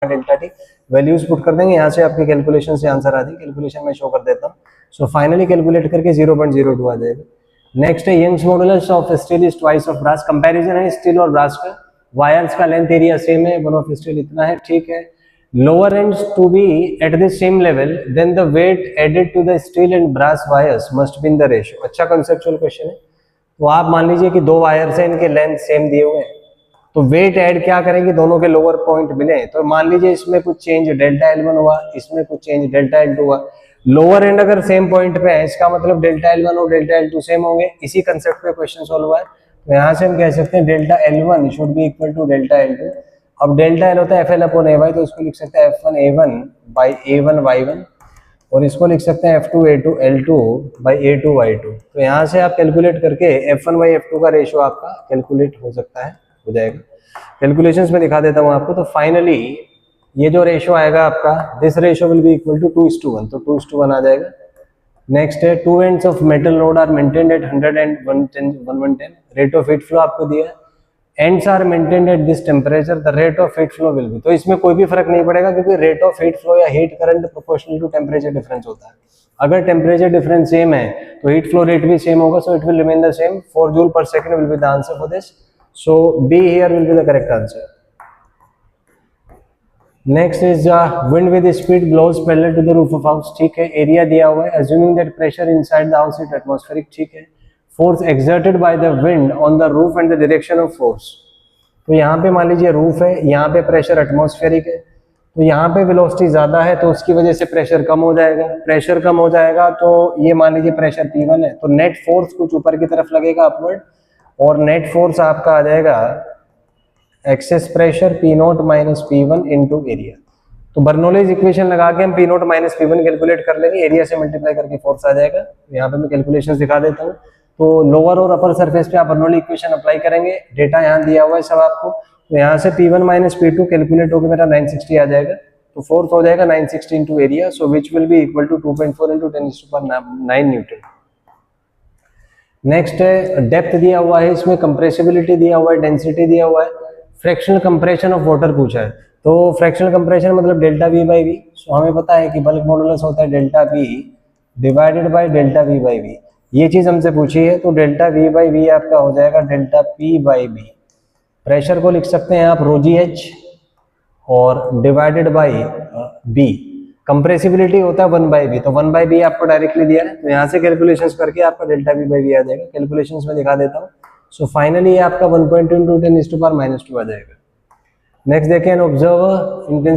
Delta T values put कर देंगे, यहाँ से आपके कैलकुलेशन से आंसर आ जाएगी। कैलकुलेशन में शो कर देता हूँ। सो फाइनली कैलकुलेट करके 0.02 आ जाएगा। नेक्स्ट है Young's modulus of steel is twice of brass. Comparison है स्टील और ब्रास का। वायर्स का लेंथ एरिया सेम है, वन ऑफ स्टील इतना है, ठीक है। Lower ends to be at the same level then the weight added to the steel and brass wires must be in the ratio. अच्छा conceptual question है। तो आप मान लीजिए कि दो वायर्स हैं, इनके लेंथ सेम दिए हुए हैं, तो वेट ऐड क्या करेंगे, दोनों के लोअर पॉइंट मिले। तो मान लीजिए इसमें कुछ चेंज डेल्टा L1 हुआ, इसमें कुछ चेंज डेल्टा L2 हुआ। लोअर एंड अगर सेम पॉइंट पे है, इसका मतलब डेल्टा L1 और डेल्टा L2 सेम होंगे। इसी कंसेप्ट पे क्वेश्चन सॉल्व हुआ है। तो यहाँ से हम कह सकते हैं delta L1 should be equal to delta L2। अब डेल्टा L होता है FL अपॉन AY, तो इसको लिख सकते हैं F1 A1 by A1 Y1, और इसको लिख सकते हैं F2 A2 L2 by A2 Y2। तो यहाँ से आप कैलकुलेट करके F1 बाई F2 का रेशियो आपका कैलकुलेट हो सकता है, हो जाएगा। कैलकुलेशंस में दिखा देता हूँ आपको। तो फाइनली ये जो रेशियो आएगा आपका, this ratio will be equal to 2:1, तो 2:1 आ जाएगा। नेक्स्ट है two ends of metal rod are maintained at 100 and 110। Rate of heat flow आपको दिया है। Ends are maintained at this temperature, the rate of heat flow will be. तो इसमें कोई भी फर्क नहीं पड़ेगा, क्योंकि रेट ऑफ हीट फ्लो या heat current proportional to temperature difference होता है। अगर टेम्परेचर डिफरेंस सेम है तो हीट फ्लो रेट भी सेम होगा, so it will remain the same. 4 joule पर second will be the answer for this. So B here will be the correct answer. Next is wind with speed blows parallel to the roof of house, ठीक है। Area दिया हुआ है, assuming that pressure inside the house is atmospheric, ठीक है। Force exerted by the wind on the roof and the direction of force। तो यहाँ पे मान लीजिए रूफ है, यहाँ पे प्रेशर एटमॉस्फेरिक है, तो यहाँ पे वेलोसिटी ज्यादा है, तो उसकी वजह से प्रेशर कम हो जाएगा। प्रेशर कम हो जाएगा तो ये मान लीजिए प्रेशर P1 है, तो नेट फोर्स कुछ ऊपर की तरफ लगेगा अपवर्ड, और नेट फोर्स आपका आ जाएगा excess pressure P0 minus P1 into area. तो बर्नौलीज इक्वेशन लगा के हम P0 माइनस P1 कैलकुलेट कर लेंगे, एरिया से मल्टीप्लाई करके फोर्स आ जाएगा। तो यहाँ पे मैं कैलकुलेशंस दिखा देता हूँ। तो लोअर और अपर सरफेस पे आप बर्नौली इक्वेशन अप्लाई करेंगे, डेटा यहाँ दिया हुआ है सब आपको। तो यहाँ से P1 माइनस P2 कैलकुलेट होकर मेरा 960 आ जाएगा। तो फोर्स हो जाएगा 960 into area, so which will be equal to 2.4 into 10⁹ newton. Next है डेप्थ दिया हुआ है, इसमें कंप्रेसिबिलिटी दिया हुआ है, डेंसिटी दिया हुआ है, फ्रैक्शनल कंप्रेशन ऑफ वाटर पूछा है। तो फ्रैक्शनल कंप्रेशन मतलब delta V by V. So हमें पता है कि बल्क मॉडुलस होता है delta P divided by delta V by V. ये चीज हमसे पूछी है, तो डेल्टा V बाई वी आपका हो जाएगा delta P by V. Pressure को लिख सकते हैं आप ρgh और डिवाइडेड बाई B। कंप्रेसिबिलिटी होता है 1/b, तो 1/b आपको डायरेक्टली दिया है, तो यहाँ से कैलकुलेशंस करके आपका डेल्टा V बाई वी आ जाएगा। कैलकुलेशंस में दिखा देता हूँ। सो फाइनली आपका 1.2 इंटू 10⁻² आ जाएगा। नेक्स्ट देखें, ऑब्जर्व इंटेंसिटी